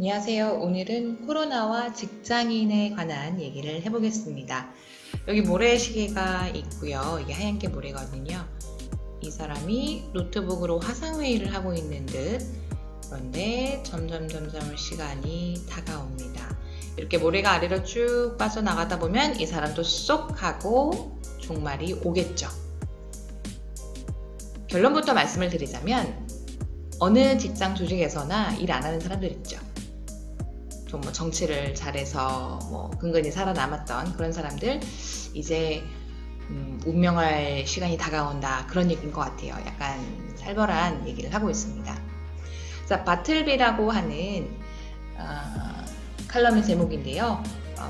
안녕하세요. 오늘은 코로나와 직장인에 관한 얘기를 해보겠습니다. 여기 모래시계가 있고요. 이게 하얀 게 모래거든요. 이 사람이 노트북으로 화상회의를 하고 있는 듯. 그런데 점점 시간이 다가옵니다. 이렇게 모래가 아래로 쭉 빠져나가다 보면 이 사람도 쏙 하고 종말이 오겠죠. 결론부터 말씀을 드리자면 어느 직장 조직에서나 일 안 하는 사람들 있죠. 좀 정치를 잘해서 근근히 살아남았던 그런 사람들, 이제 운명할 시간이 다가온다, 그런 얘기인 것 같아요. 약간 살벌한 얘기를 하고 있습니다. 자, 바틀비라고 하는 칼럼의 제목인데요.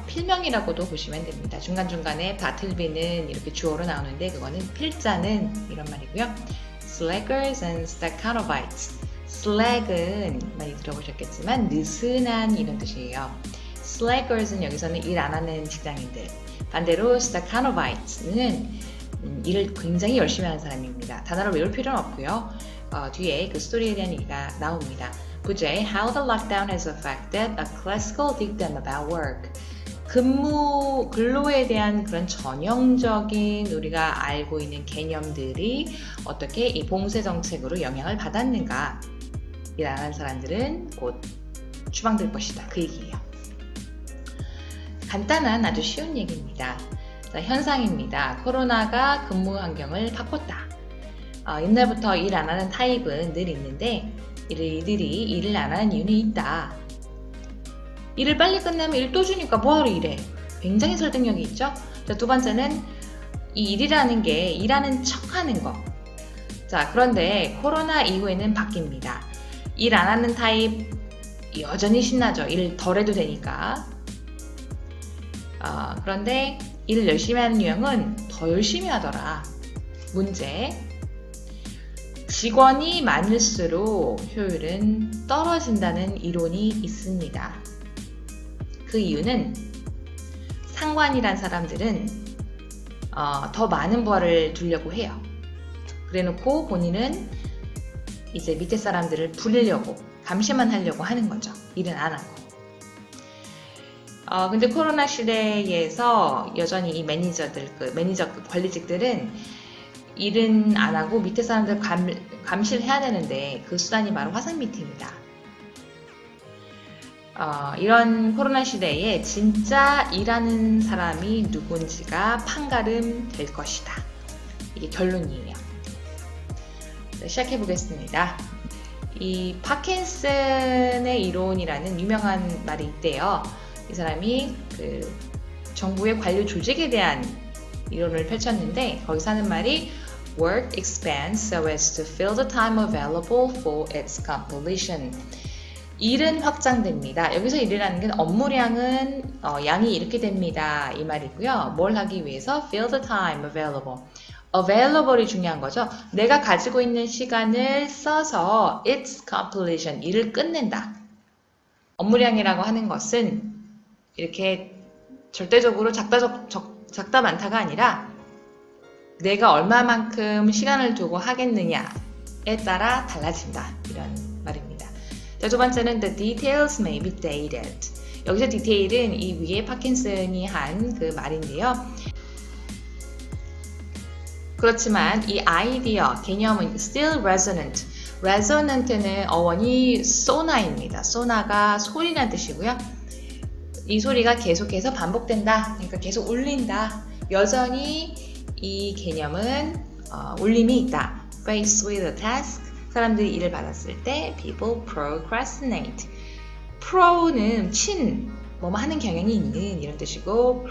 필명이라고도 보시면 됩니다. 중간중간에 바틀비는 이렇게 주어로 나오는데 그거는 필자는 이런 말이고요. Slackers and Staccanovites. Slack은 많이 들어보셨겠지만 느슨한 이런 뜻이에요. Slackers는 여기서는 일 안 하는 직장인들. 반대로 Staccanovites는 일을 굉장히 열심히 하는 사람입니다. 단어를 외울 필요는 없고요. 뒤에 그 스토리에 대한 얘기가 나옵니다. 부제 How the lockdown has affected a classical dictum about work. 근로에 대한 그런 전형적인 우리가 알고 있는 개념들이 어떻게 이 봉쇄 정책으로 영향을 받았는가. 일 안 하는 사람들은 곧 추방될 것이다. 그 얘기예요. 간단한 아주 쉬운 얘기입니다. 자, 현상입니다. 코로나가 근무 환경을 바꿨다. 옛날부터 일 안 하는 타입은 늘 있는데 이들이 일을 안 하는 이유는 있다. 일을 빨리 끝내면 일 또 주니까 뭐하러 일해? 굉장히 설득력이 있죠? 자, 두 번째는 이 일이라는 게 일하는 척 하는 거. 자, 그런데 코로나 이후에는 바뀝니다. 일 안 하는 타입 여전히 신나죠. 일 덜 해도 되니까. 그런데 일을 열심히 하는 유형은 더 열심히 하더라. 문제. 직원이 많을수록 효율은 떨어진다는 이론이 있습니다. 그 이유는 상관이란 사람들은 더 많은 부하를 두려고 해요. 그래놓고 본인은 이제 밑에 사람들을 부리려고, 감시만 하려고 하는 거죠. 일은 안 하고. 근데 코로나 시대에서 여전히 이 매니저급 관리직들은 일은 안 하고 밑에 사람들 감시를 해야 되는데 그 수단이 바로 화상 미팅이다. 이런 코로나 시대에 진짜 일하는 사람이 누군지가 판가름 될 것이다. 이게 결론이에요. 시작해 보겠습니다. 이 파킨슨의 이론이라는 유명한 말이 있대요. 이 사람이 그 정부의 관료 조직에 대한 이론을 펼쳤는데 거기서 하는 말이 Work expands so as to fill the time available for its completion. 일은 확장됩니다. 여기서 일이라는 게 업무량은 양이 이렇게 됩니다. 이 말이고요. 뭘 하기 위해서 fill the time available. available이 중요한 거죠. 내가 가지고 있는 시간을 써서 its completion, 일을 끝낸다. 업무량이라고 하는 것은 이렇게 절대적으로 작다 많다가 아니라 내가 얼마만큼 시간을 두고 하겠느냐에 따라 달라진다. 이런 말입니다. 자, 두 번째는 the details may be dated. 여기서 디테일은 이 위에 파킨슨이 한 그 말인데요. 그렇지만 이 아이디어, 개념은 still resonant. resonant는 어원이 sona입니다. sona가 소리라는 뜻이고요. 이 소리가 계속해서 반복된다. 그러니까 계속 울린다. 여전히 이 개념은 울림이 있다. Faced with a task. 사람들이 일을 받았을 때 people procrastinate. pro는 뭐뭐 하는 경향이 있는 이런 뜻이고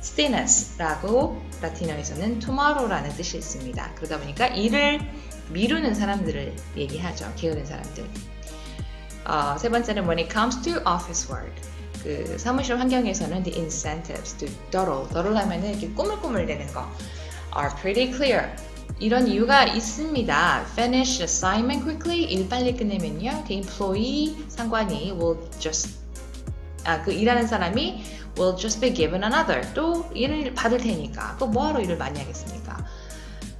Christinus라고 라틴어에서는 tomorrow라는 뜻이 있습니다. 그러다 보니까 일을 미루는 사람들을 얘기하죠. 게으른 사람들. 세 번째는 when it comes to office work. 그 사무실 환경에서는 the incentives to dawdle 하면은 이렇게 꾸물꾸물대는 거 are pretty clear. 이런 이유가 있습니다. Finish assignment quickly. 일 빨리 끝내면요. The employee 상관이 will just 그 일하는 사람이 will just be given another. 또 일을 받을 테니까 또 뭐하러 일을 많이 하겠습니까?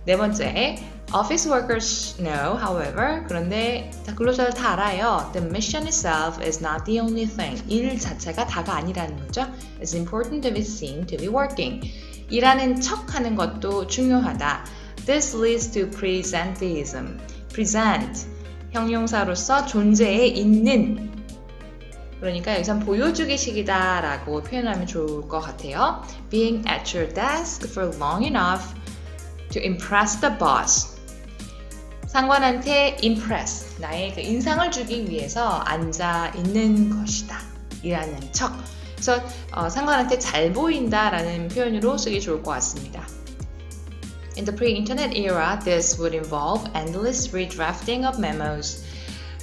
네 번째, Office workers know, however, 그런데 근로자들 다 알아요. The mission itself is not the only thing. 일 자체가 다가 아니라는 거죠. It's important to be seen to be working. 일하는 척 하는 것도 중요하다. This leads to presenteeism. present, 형용사로서 존재에 있는. 그러니까 여기선 보여주기식이다 라고 표현하면 좋을 것 같아요. Being at your desk for long enough to impress the boss. 상관한테 impress, 나의 그 인상을 주기 위해서 앉아 있는 것이다. 일하는 척. 그래서 상관한테 잘 보인다 라는 표현으로 쓰기 좋을 것 같습니다. In the pre-internet era, this would involve endless redrafting of memos.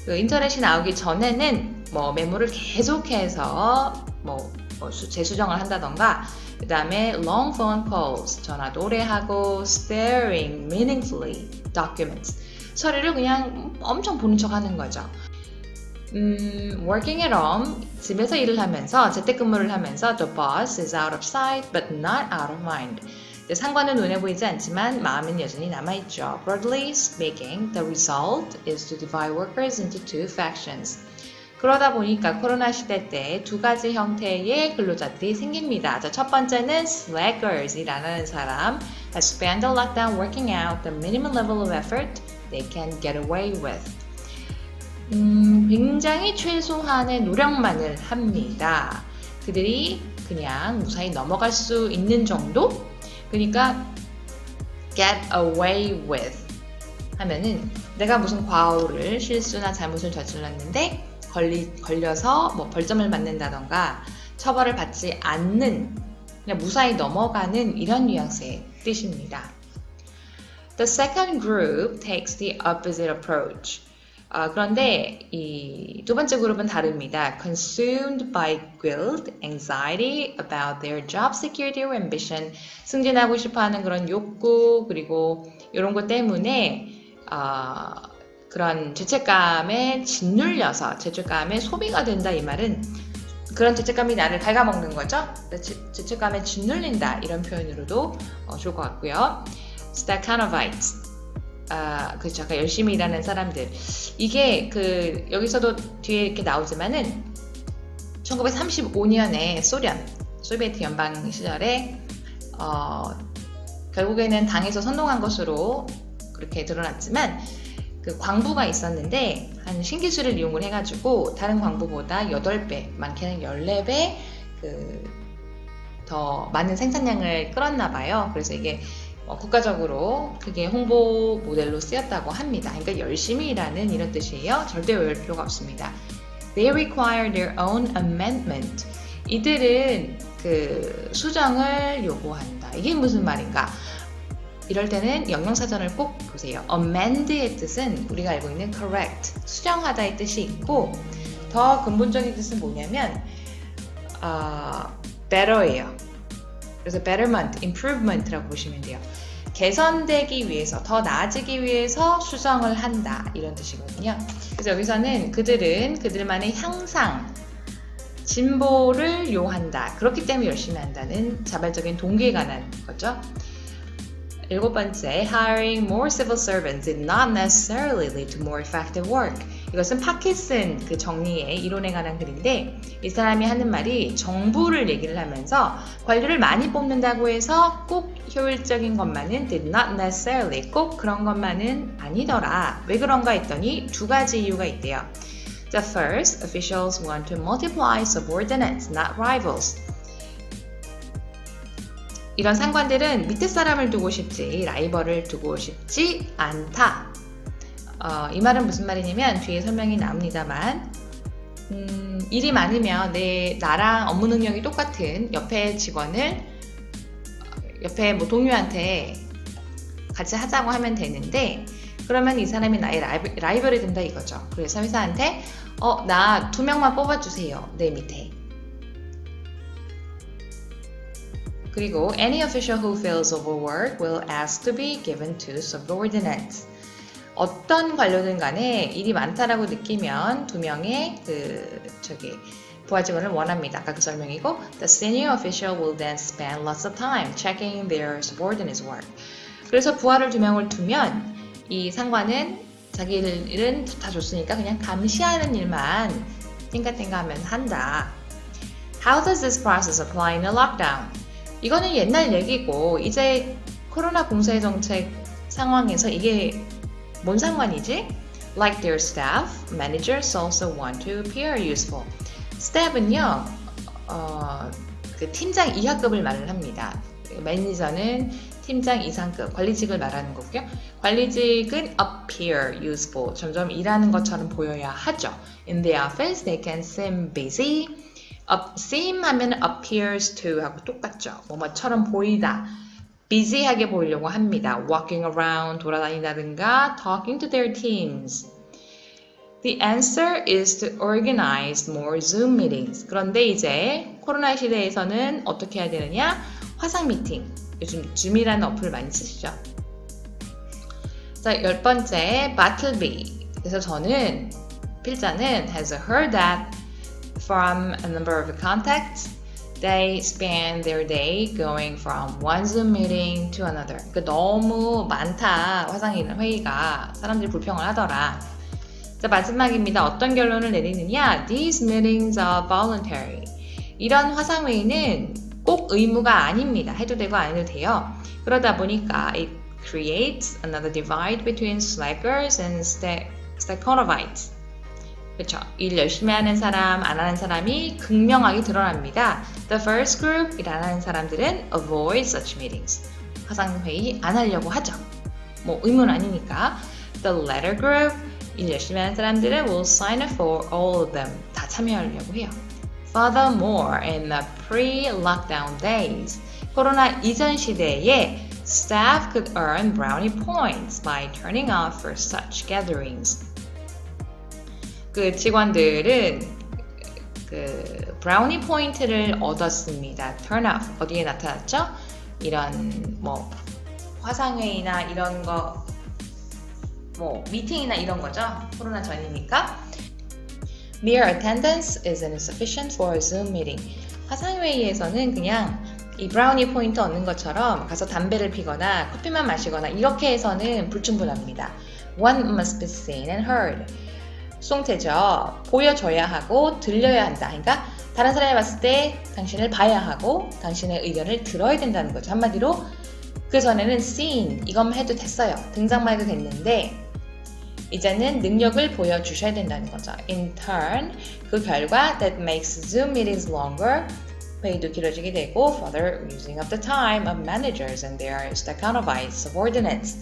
그 인터넷이 나오기 전에는 메모를 계속해서 재수정을 한다던가, 그 다음에 long phone calls, 전화도 오래 하고, staring meaningfully documents, 서류를 그냥 엄청 보는 척 하는 거죠. Working at home, 집에서 일을 하면서, 재택근무를 하면서 the boss is out of sight but not out of mind. 상관은 눈에 보이지 않지만 마음은 여전히 남아있죠. Broadly speaking, the result is to divide workers into two factions. 그러다 보니까 코로나 시대 때 두 가지 형태의 근로자들이 생깁니다. 첫 번째는 slackers이라는 사람, that spend the lockdown working out the minimum level of effort they can get away with. 굉장히 최소한의 노력만을 합니다. 그들이 그냥 무사히 넘어갈 수 있는 정도? 그러니까 get away with 하면은 내가 무슨 과오를, 실수나 잘못을 저질렀는데 걸려서 벌점을 받는다던가 처벌을 받지 않는, 그냥 무사히 넘어가는 이런 뉘앙스의 뜻입니다. The second group takes the opposite approach. 그런데 이 두 번째 그룹은 다릅니다. Consumed by guilt, anxiety about their job security or ambition. 승진하고 싶어하는 그런 욕구, 그리고 이런 것 때문에 그런 죄책감에 짓눌려서 죄책감에 소비가 된다. 이 말은 그런 죄책감이 나를 갉아먹는 거죠. 죄책감에 짓눌린다. 이런 표현으로도 좋을 것 같고요. Stakhanovites. 그렇죠. 아까 열심히 일하는 사람들. 이게 여기서도 뒤에 이렇게 나오지만은 1935년에 소비에트 연방 시절에 결국에는 당에서 선동한 것으로 그렇게 드러났지만 그 광부가 있었는데 한 신기술을 이용을 해가지고 다른 광부보다 8배, 많게는 14배 더 많은 생산량을 끌었나 봐요. 그래서 이게 국가적으로 그게 홍보 모델로 쓰였다고 합니다. 그러니까 열심히 일하는 이런 뜻이에요. 절대 외울 필요가 없습니다. They require their own amendment. 이들은 수정을 요구한다. 이게 무슨 말인가? 이럴 때는 영영사전을 꼭 보세요. amend의 뜻은 우리가 알고 있는 correct, 수정하다의 뜻이 있고, 더 근본적인 뜻은 뭐냐면 better예요. 그래서 betterment, improvement라고 보시면 돼요. 개선되기 위해서, 더 나아지기 위해서 수정을 한다. 이런 뜻이거든요. 그래서 여기서는 그들은 그들만의 향상, 진보를 요한다. 그렇기 때문에 열심히 한다는 자발적인 동기에 관한 거죠. 7번째, hiring more civil servants did not necessarily lead to more effective work. 이것은 파킨슨 정리의 이론에 관한 글인데, 이 사람이 하는 말이 정부를 얘기를 하면서 관료를 많이 뽑는다고 해서 꼭 효율적인 것만은 did not necessarily, 꼭 그런 것만은 아니더라. 왜 그런가 했더니 두 가지 이유가 있대요. The first, officials want to multiply subordinates, not rivals. 이런 상관들은 밑에 사람을 두고 싶지 라이벌을 두고 싶지 않다. 이 말은 무슨 말이냐면 뒤에 설명이 나옵니다만 일이 많으면 나랑 업무 능력이 똑같은 옆에 직원을 옆에 동료한테 같이 하자고 하면 되는데, 그러면 이 사람이 나의 라이벌이 된다 이거죠. 그래서 회사한테 나 2명만 뽑아주세요. 내 밑에. 그리고 any official who feels overworked will ask to be given to subordinates. 어떤 관료든 간에 일이 많다라고 느끼면 2명의 부하 직원을 원합니다. 아까 그 설명이고, the senior official will then spend lots of time checking their subordinates' work. 그래서 부하를 2명을 두면 이 상관은 자기 일은 다 줬으니까 그냥 감시하는 일만 땡가땡가하면 한다. How does this process apply in a lockdown? 이거는 옛날 얘기고 이제 코로나 공세 정책 상황에서 이게 뭔 상관이지? Like their staff, managers also want to appear useful. staff은요, 그 팀장 이하급을 말을 합니다. 매니저는 팀장 이상급, 관리직을 말하는 거고요. 관리직은 appear useful, 점점 일하는 것처럼 보여야 하죠. In the office, they can seem busy. seem 하면 appears to 하고 똑같죠. 뭐뭐처럼 보이다. busy하게 보이려고 합니다. walking around, 돌아다닌다든가 talking to their teams. The answer is to organize more Zoom meetings. 그런데 이제 코로나 시대에서는 어떻게 해야 되느냐? 화상 미팅. 요즘 줌이라는 어플을 많이 쓰시죠. 자, 10번째, Bartleby. 그래서 저는, 필자는 has heard that from a number of contacts, they spend their day going from one Zoom meeting to another. 그러니까 너무 많다, 화상 회의가. 사람들이 불평을 하더라. 자, 마지막입니다. 어떤 결론을 내리느냐? These meetings are voluntary. 이런 화상 회의는 꼭 의무가 아닙니다. 해도 되고 안 해도 돼요. 그러다 보니까 it creates another divide between slackers and Stakhanovite. 그렇죠. 일 열심히 하는 사람, 안 하는 사람이 극명하게 드러납니다. The first group, 일 안 하는 사람들은 avoid such meetings. 화상 회의 안 하려고 하죠. 뭐 의무는 아니니까. The latter group, 일 열심히 하는 사람들은 will sign up for all of them. 다 참여하려고 해요. Furthermore, in the pre-lockdown days, 코로나 이전 시대에 staff could earn brownie points by turning off for such gatherings. 그 직원들은 그 브라우니 포인트를 얻었습니다. turn off 어디에 나타났죠? 이런 뭐 화상회의나 이런 거, 뭐 미팅이나 이런 거죠. 코로나 전이니까. Mere attendance is insufficient for a Zoom meeting. 화상회의에서는 그냥 이 브라우니 포인트 얻는 것처럼 가서 담배를 피거나 커피만 마시거나 이렇게 해서는 불충분합니다. One must be seen and heard. 수동태죠. 보여줘야 하고 들려야 한다. 그러니까 다른 사람이 봤을 때 당신을 봐야 하고 당신의 의견을 들어야 된다는 거죠. 한마디로 그 전에는 seen 이것만 해도 됐어요. 등장만 해도 됐는데 이제는 능력을 보여주셔야 된다는 거죠. In turn, 그 결과 that makes Zoom meetings longer, 회의도 길어지게 되고 further using up the time of managers and their Stakhanovite subordinates.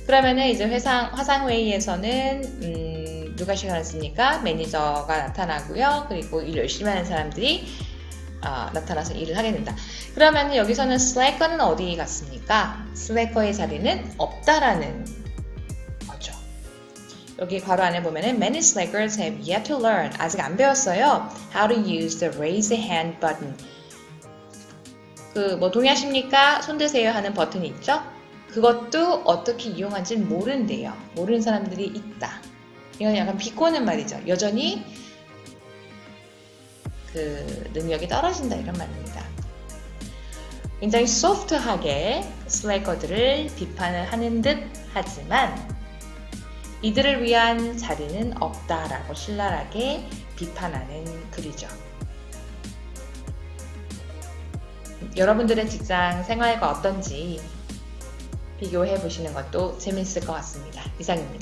그러면은 이제 화상 회의에서는 누가 시간을 씁니까? 매니저가 나타나고요. 그리고 일 열심히 하는 사람들이 나타나서 일을 하게 된다. 그러면 여기서는 슬래커는 어디 갔습니까? 슬래커의 자리는 없다라는 거죠. 여기 괄호 안에 보면은 many slackers have yet to learn. 아직 안 배웠어요. How to use the raise a hand button. 그 뭐 동의하십니까? 손 드세요 하는 버튼이 있죠? 그것도 어떻게 이용하지는 모른대요. 모르는 사람들이 있다. 이건 약간 비꼬는 말이죠. 여전히 그 능력이 떨어진다 이런 말입니다. 굉장히 소프트하게 슬래커들을 비판을 하는 듯 하지만 이들을 위한 자리는 없다라고 신랄하게 비판하는 글이죠. 여러분들의 직장 생활과 어떤지 비교해 보시는 것도 재미있을 것 같습니다. 이상입니다.